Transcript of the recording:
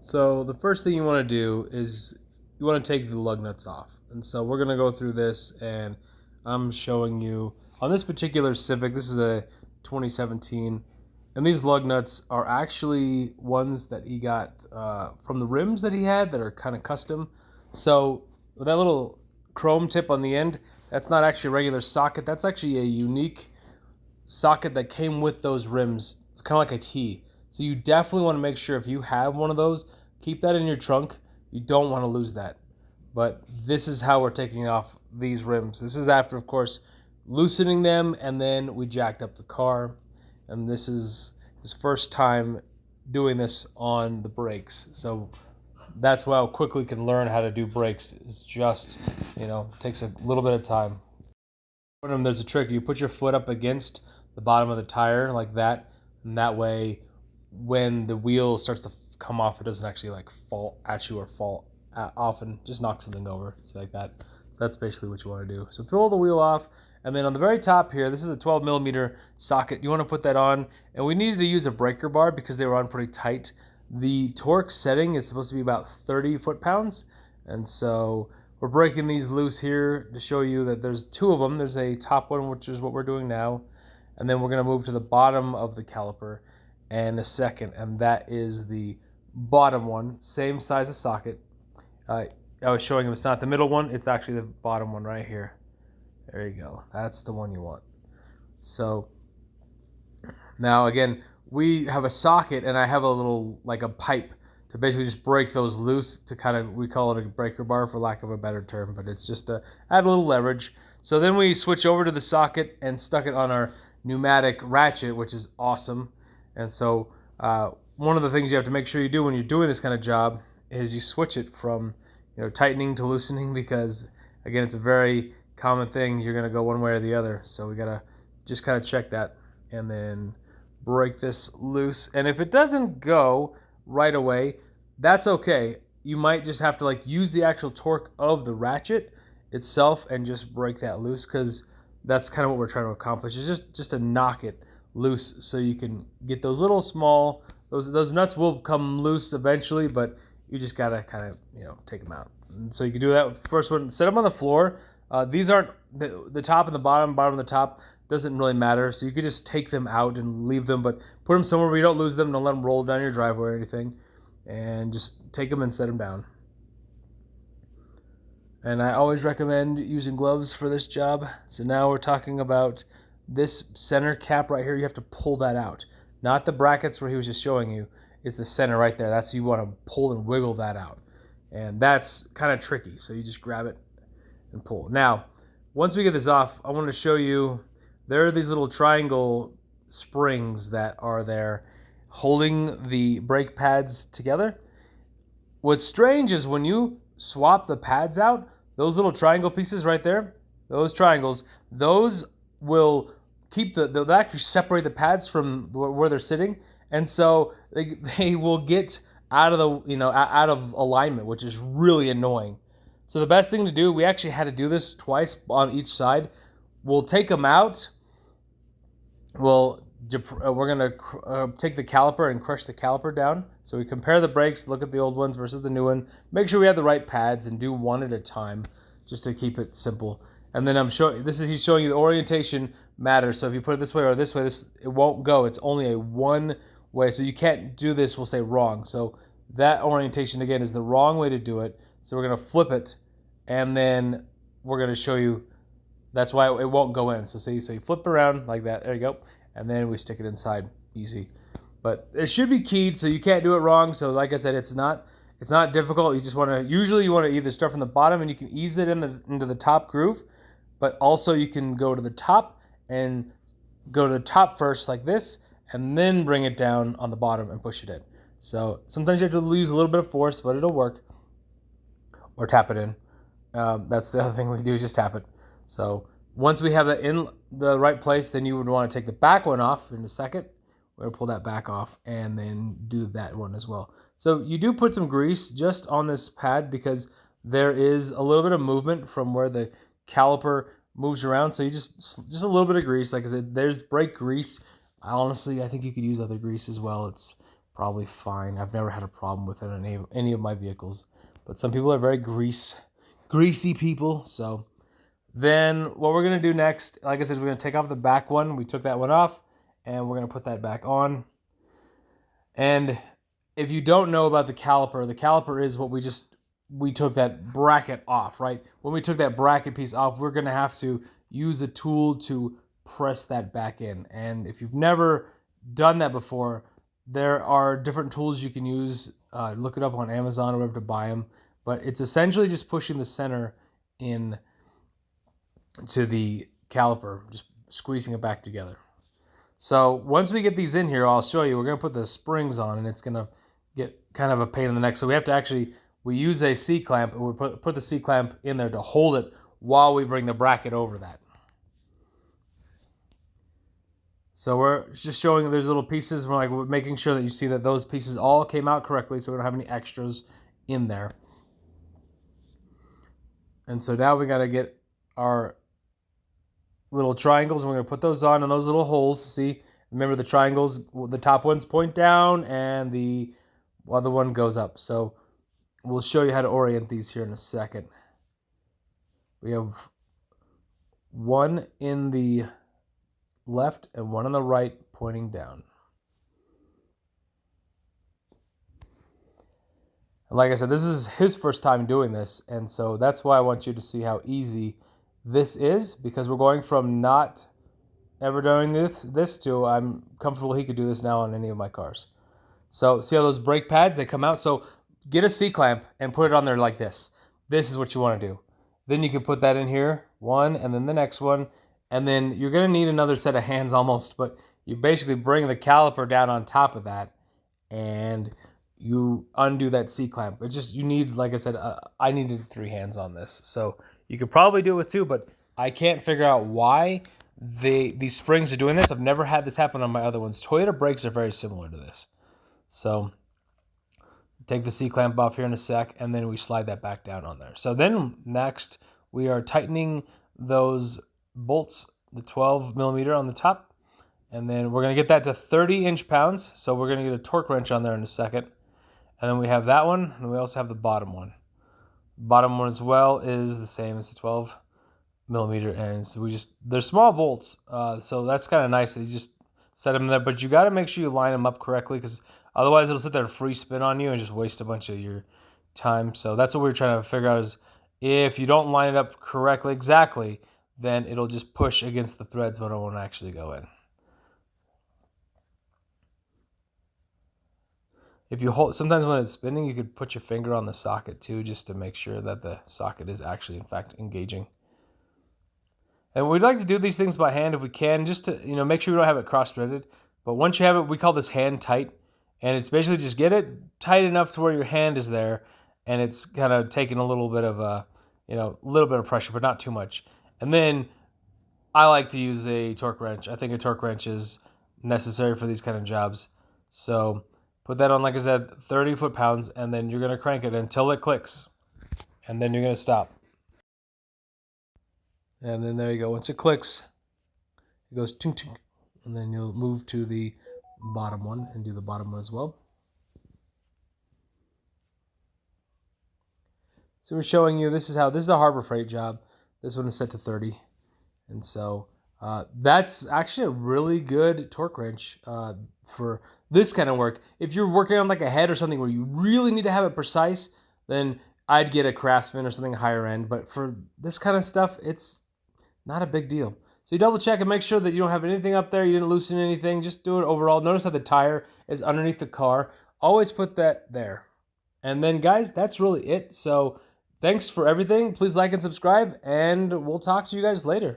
So the first thing you want to do is you want to take the lug nuts off. And so we're going to go through this, and I'm showing you on this particular Civic. This is a 2017, and these lug nuts are actually ones that he got from the rims that he had that are kind of custom. So with that little chrome tip on the end, that's not actually a regular socket. That's actually a unique socket that came with those rims. It's kind of like a key. So you definitely want to make sure if you have one of those, keep that in your trunk. You don't want to lose that. But this is how we're taking off these rims. This is after, of course, loosening them, and then we jacked up the car. And this is his first time doing this on the brakes. So that's how quickly you can learn how to do brakes. It's just, takes a little bit of time. There's a trick. You put your foot up against the bottom of the tire like that, and that way when the wheel starts to come off, it doesn't actually like fall at you or fall off and just knock something over. So like that. So that's basically what you want to do. So pull the wheel off, and then on the very top here, this is a 12 millimeter socket. You want to put that on, and we needed to use a breaker bar because they were on pretty tight. The torque setting is supposed to be about 30 foot-pounds, and so we're breaking these loose here to show you that there's two of them. There's a top one, which is what we're doing now, and then we're going to move to the bottom of the caliper in a second, and that is the bottom one, same size of socket. I was showing him it's not the middle one, it's actually the bottom one right here. There you go. That's the one you want. So now again, we have a socket, and I have a little like a pipe to basically just break those loose to kind of, we call it a breaker bar for lack of a better term, but it's just to add a little leverage. So then we switch over to the socket and stuck it on our pneumatic ratchet, which is awesome. And so one of the things you have to make sure you do when you're doing this kind of job is you switch it from tightening to loosening, because again, it's a very common thing. You're going to go one way or the other. So we got to just kind of check that and then break this loose. And if it doesn't go right away, that's okay. You might just have to like use the actual torque of the ratchet itself and just break that loose, because that's kind of what we're trying to accomplish, is just to knock it loose so you can get those little small, those nuts will come loose eventually, but you just gotta kind of take them out. And so you can do that first one, set them on the floor. These aren't the top and the bottom of the top doesn't really matter, so you could just take them out and leave them, but put them somewhere where you don't lose them. Don't let them roll down your driveway or anything, and just take them and set them down. And I always recommend using gloves for this job. So now we're talking about this center cap right here. You have to pull that out, not the brackets where he was just showing you. It's the center right there. That's, you want to pull and wiggle that out, and that's kind of tricky. So you just grab it and pull. Now, once we get this off, I want to show you, there are these little triangle springs that are there holding the brake pads together. What's strange is when you swap the pads out, those little triangle pieces right there, those triangles, those will keep they'll actually separate the pads from where they're sitting, and so they will get out of the out of alignment, which is really annoying. So the best thing to do, we actually had to do this twice on each side. We'll take them out. We're going to take the caliper and crush the caliper down. So we compare the brakes, look at the old ones versus the new one. Make sure we have the right pads and do one at a time just to keep it simple. And then he's showing you the orientation matters. So if you put it this way or this way, it won't go. It's only a one way. So you can't do this, we'll say wrong. So that orientation, again, is the wrong way to do it. So we're going to flip it, and then we're going to show you that's why it won't go in. So see, so you flip around like that. There you go. And then we stick it inside. Easy. But it should be keyed, so you can't do it wrong. So like I said, it's not difficult. You just want to, usually you want to either start from the bottom and you can ease it into the top groove, but also you can go to the top and go to the top first like this, and then bring it down on the bottom and push it in. So sometimes you have to lose a little bit of force, but it'll work. Or tap it in. That's the other thing we do, is just tap it. So once we have that in the right place, then you would want to take the back one off in a second. We're going to pull that back off and then do that one as well. So you do put some grease just on this pad, because there is a little bit of movement from where the caliper moves around. So you just a little bit of grease. Like I said, there's brake grease. Honestly, I think you could use other grease as well. It's probably fine. I've never had a problem with it on any of my vehicles. But some people are very greasy people. So then what we're going to do next, like I said, we're going to take off the back one. We took that one off, and we're going to put that back on. And if you don't know about the caliper is what we took that bracket off, right? When we took that bracket piece off, we're going to have to use a tool to press that back in. And if you've never done that before, there are different tools you can use. Look it up on Amazon or wherever to buy them. But it's essentially just pushing the center in to the caliper, just squeezing it back together. So once we get these in here, I'll show you. We're going to put the springs on, and it's going to get kind of a pain in the neck. So we have to we use a C-clamp, and we put the C-clamp in there to hold it while we bring the bracket over that. So we're just showing there's little pieces. We're making sure that you see that those pieces all came out correctly, so we don't have any extras in there. And so now we got to get our little triangles, and we're going to put those on in those little holes. See, remember the triangles, the top ones point down and the other one goes up. So we'll show you how to orient these here in a second. We have one in the left and one on the right pointing down. And like I said, this is his first time doing this, and so that's why I want you to see how easy this is, because we're going from not ever doing this to I'm comfortable he could do this now on any of my cars. So see how those brake pads, they come out? So get a C-clamp and put it on there like this. This is what you want to do. Then you can put that in here, one, and then the next one, and then you're going to need another set of hands almost, but you basically bring the caliper down on top of that, and you undo that C-clamp. It's just, you need, like I said, I needed 3 hands on this. So you could probably do it with 2, but I can't figure out why these springs are doing this. I've never had this happen on my other ones. Toyota brakes are very similar to this. So take the C-clamp off here in a sec, and then we slide that back down on there. So then next, we are tightening those bolts, the 12 millimeter on the top, and then we're going to get that to 30 inch-pounds. So we're going to get a torque wrench on there in a second. And then we have that one, and we also have the bottom one. Bottom one as well is the same as the 12 millimeter, and so they're small bolts, so that's kind of nice that you just set them in there, but you got to make sure you line them up correctly, because otherwise it'll sit there and free spin on you and just waste a bunch of your time. So that's what we're trying to figure out, is if you don't line it up correctly exactly, then it'll just push against the threads, but it won't actually go in. If you hold, sometimes when it's spinning, you could put your finger on the socket too, just to make sure that the socket is actually, in fact, engaging. And we'd like to do these things by hand if we can, just to make sure we don't have it cross-threaded. But once you have it, we call this hand tight, and it's basically just get it tight enough to where your hand is there, and it's kind of taking a little bit of little bit of pressure, but not too much. And then I like to use a torque wrench. I think a torque wrench is necessary for these kind of jobs. So put that on, like I said, 30 foot-pounds, and then you're going to crank it until it clicks, and then you're going to stop. And then there you go. Once it clicks, it goes tink tink, and then you'll move to the bottom one and do the bottom one as well. So we're showing you this is a Harbor Freight job. This one is set to 30, and so that's actually a really good torque wrench for this kind of work. If you're working on like a head or something where you really need to have it precise, then I'd get a Craftsman or something higher end. But for this kind of stuff, it's not a big deal. So you double check and make sure that you don't have anything up there, you didn't loosen anything, just do it overall. Notice how the tire is underneath the car. Always put that there. And then guys, that's really it. So thanks for everything. Please like and subscribe, and we'll talk to you guys later.